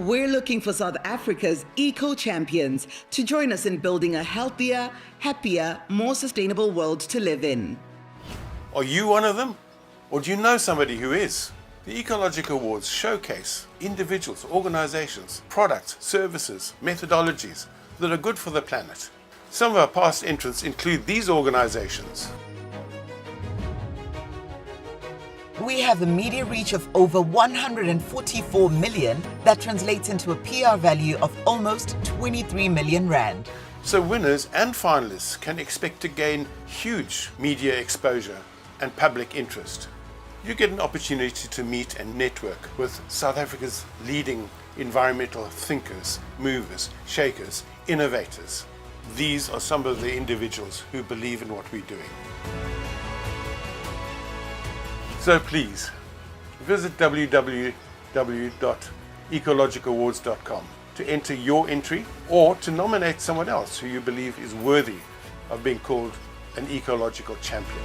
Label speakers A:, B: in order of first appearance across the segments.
A: We're looking for South Africa's eco-champions to join us in building a healthier, happier, more sustainable world to live in.
B: Are you one of them? Or do you know somebody who is? The Ecological Awards showcase individuals, organizations, products, services, methodologies that are good for the planet. Some of our past entrants include these organizations.
C: We have a media reach of over 144 million that translates into a PR value of almost 23 million rand.
B: So winners and finalists can expect to gain huge media exposure and public interest. You get an opportunity to meet and network with South Africa's leading environmental thinkers, movers, shakers, innovators. These are some of the individuals who believe in what we're doing. So please, visit www.ecologicalawards.com to enter your entry or to nominate someone else who you believe is worthy of being called an ecological champion.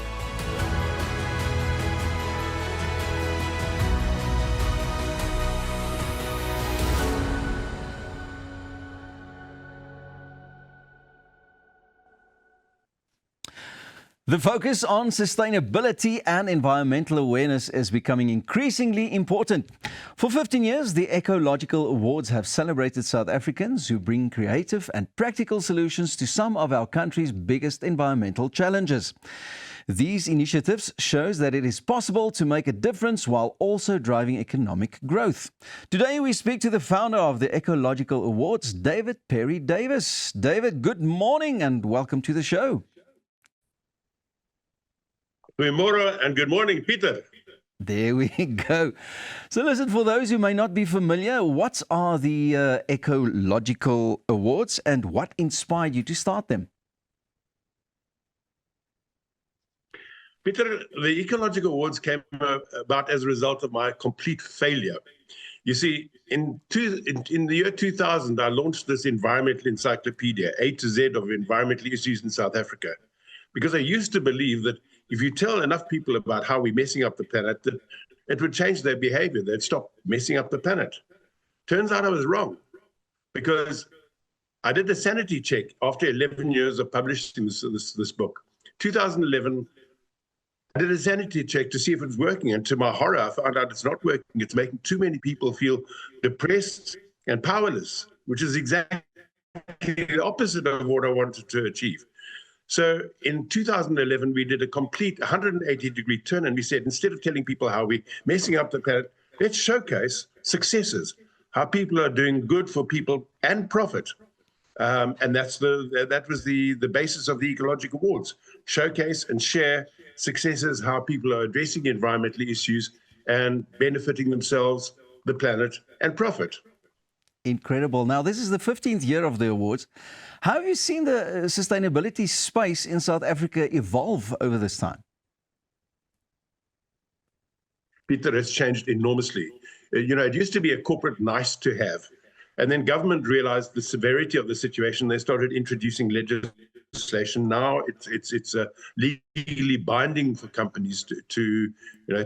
D: The focus on sustainability and environmental awareness is becoming increasingly important. For 15 years, the Ecological Awards have celebrated South Africans who bring creative and practical solutions to some of our country's biggest environmental challenges. These initiatives shows that it is possible to make a difference while also driving economic growth. Today we speak to the founder of the Ecological Awards, PARRY Davies. David, good morning and welcome to the show.
B: Goeiemôre and good morning, Peter.
D: There we go. So listen, for those who may not be familiar, what are the Ecological Awards and what inspired you to start them?
E: Peter, the Ecological Awards came about as a result of my complete failure. You see, in the year 2000, I launched this environmental encyclopedia, A to Z of environmental issues in South Africa, because I used to believe that if you tell enough people about how we're messing up the planet, that it would change their behavior. They'd stop messing up the planet. Turns out I was wrong, because I did a sanity check after 11 years of publishing this book. 2011, I did a sanity check to see if it was working, and to my horror, I found out it's not working. It's making too many people feel depressed and powerless, which is exactly the opposite of what I wanted to achieve. So in 2011, we did a complete 180-degree turn, and we said, instead of telling people how we're messing up the planet, let's showcase successes, how people are doing good for people and profit. And that was the basis of the Ecological Awards. Showcase and share successes, how people are addressing environmental issues and benefiting themselves, the planet, and profit.
D: Incredible. Now, this is the 15th year of the awards. How have you seen the sustainability space in South Africa evolve over this time?
E: Peter, it's changed enormously. You know, it used to be a corporate nice to have. And then government realized the severity of the situation. They started introducing legislation. Now it's legally binding for companies to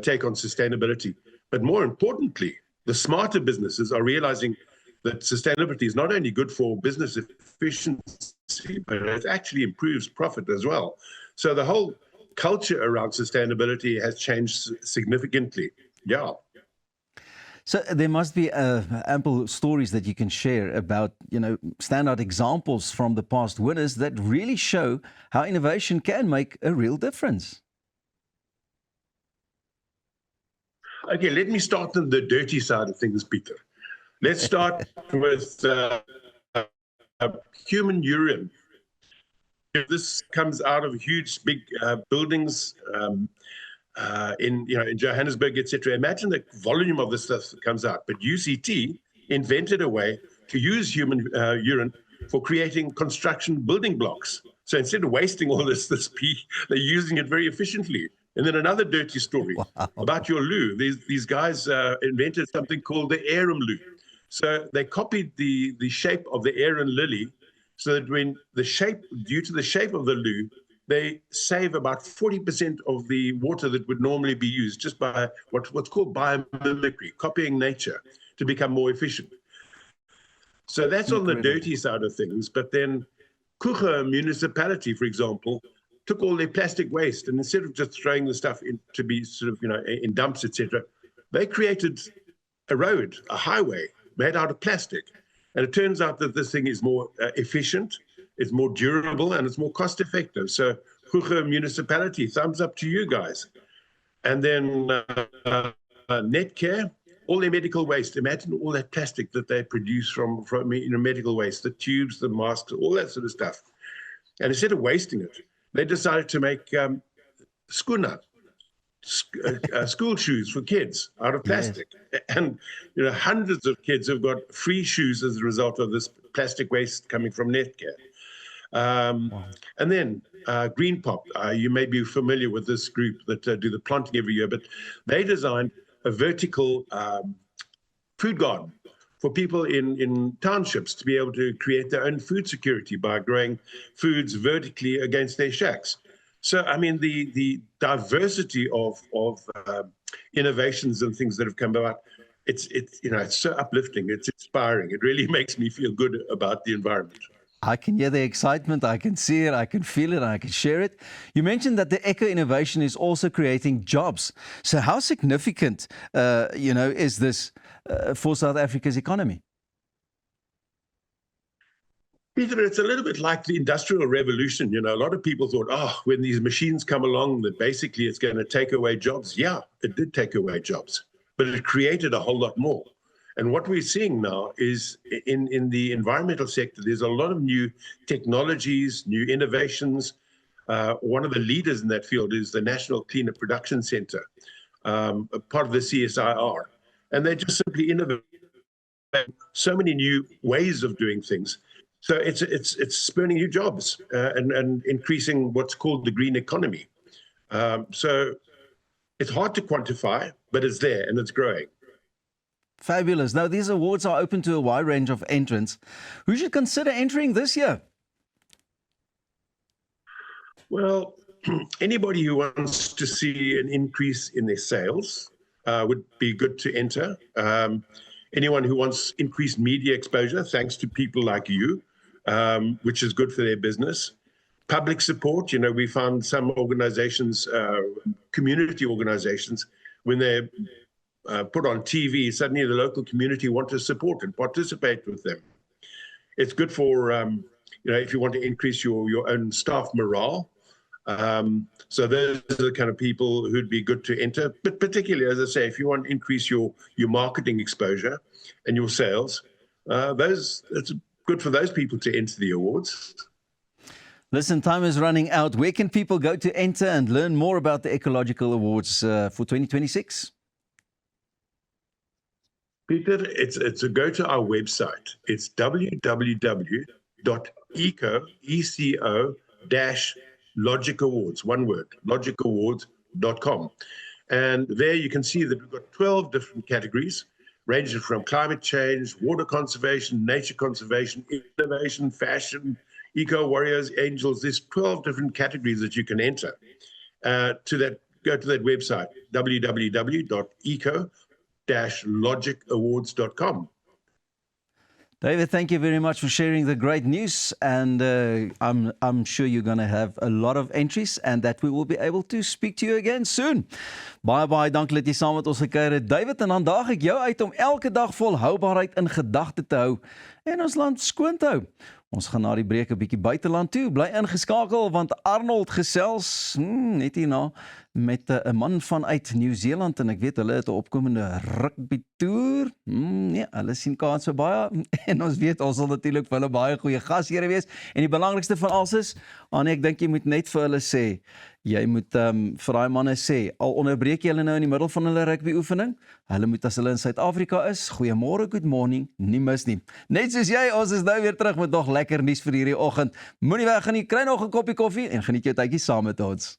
E: take on sustainability. But more importantly, the smarter businesses are realizing that sustainability is not only good for business efficiency, but it actually improves profit as well. So the whole culture around sustainability has changed significantly. Yeah.
D: So there must be ample stories that you can share about, standout examples from the past winners that really show how innovation can make a real difference.
E: Okay, let me start on the dirty side of things, Peter. Let's start with human urine. This comes out of huge, big buildings in Johannesburg, etc. Imagine the volume of this stuff that comes out. But UCT invented a way to use human urine for creating construction building blocks. So instead of wasting all this pee, they're using it very efficiently. And then another dirty story about your loo. These guys invented something called the arum loo. So they copied the shape of the arum lily, so that due to the shape of the loo, they save about 40% of the water that would normally be used just by what's called biomimicry, copying nature to become more efficient. So that's on the
D: Incredible.
E: dirty side of things. But then Kucha municipality, for example, took all their plastic waste, and instead of just throwing the stuff in to be sort of, in dumps, etc., they created a road, a highway made out of plastic. And it turns out that this thing is more efficient, it's more durable, and it's more cost effective. So Kucha municipality, thumbs up to you guys. And then Netcare, all their medical waste. Imagine all that plastic that they produce from medical waste, the tubes, the masks, all that sort of stuff. And instead of wasting it, they decided to make skuna, school shoes for kids out of plastic. Yes. And hundreds of kids have got free shoes as a result of this plastic waste coming from Netcare. Wow. And then Green Pop, you may be familiar with this group that do the planting every year, but they designed a vertical food garden for people in townships to be able to create their own food security by growing foods vertically against their shacks. So, I mean, the diversity of innovations and things that have come about, it's so uplifting, it's inspiring. It really makes me feel good about the environment.
D: I can hear the excitement, I can see it, I can feel it, I can share it. You mentioned that the eco-innovation is also creating jobs. So how significant, is this for South Africa's economy?
E: Peter, it's a little bit like the Industrial Revolution. A lot of people thought, when these machines come along, that basically it's going to take away jobs. Yeah, it did take away jobs, but it created a whole lot more. And what we're seeing now is in the environmental sector, there's a lot of new technologies, new innovations. One of the leaders in that field is the National Cleaner Production Center, a part of the CSIR. And they just simply innovate so many new ways of doing things. So it's spurning new jobs and increasing what's called the green economy. So it's hard to quantify, but it's there and it's growing.
D: Fabulous. Now, these awards are open to a wide range of entrants. Who should consider entering this year?
E: Well, anybody who wants to see an increase in their sales would be good to enter. Anyone who wants increased media exposure, thanks to people like you, which is good for their business. Public support, we found some organizations, community organizations, when they're put on TV, suddenly the local community want to support and participate with them. It's good for, if you want to increase your own staff morale. So those are the kind of people who'd be good to enter. But particularly, as I say, if you want to increase your marketing exposure and your sales, it's good for those people to enter the awards.
D: Listen, time is running out. Where can people go to enter and learn more about the Ecological Awards for 2026?
E: Peter, it's a go to our website. It's www.eco-logic-awards, one word, logicawards.com. And there you can see that we've got 12 different categories, ranging from climate change, water conservation, nature conservation, innovation, fashion, eco warriors, angels. There's 12 different categories that you can enter. Go to that website, www.eco-logicawards.com.
D: David, thank you very much for sharing the great news, and I'm sure you're going to have a lot of entries and that we will be able to speak to you again soon. Baie dankie dat jy saam met ons gekuier het, David, en dan daag ek jou uit om elke dag volhoubaarheid in gedagte te hou en ons land skoon te hou. Ons gaan na die breek 'n bietjie buiteland toe. Bly ingeskakel want Arnold gesels net hierna met 'n man vanuit Nieu-Seeland en ek weet hulle het 'n opkomende rugby toer. Nee, hulle sien kans vir baie en ons weet ons sal natuurlik vir hulle baie goeie gasheere wees. En die belangrikste van alles is, ek dink jy moet net vir hulle sê, jy moet vir daai manne sê, al onderbreek jy hulle nou in die middel van hulle rugby oefening, hulle moet as hulle in Suid-Afrika is, goeiemôre, good morning, nie mis nie. Net soos jy, ons is nou weer terug met nog lekker nuus vir hierdie oggend. Moenie weg gaan nie, kry nog 'n koppie koffie en geniet jou tydjie saam met ons.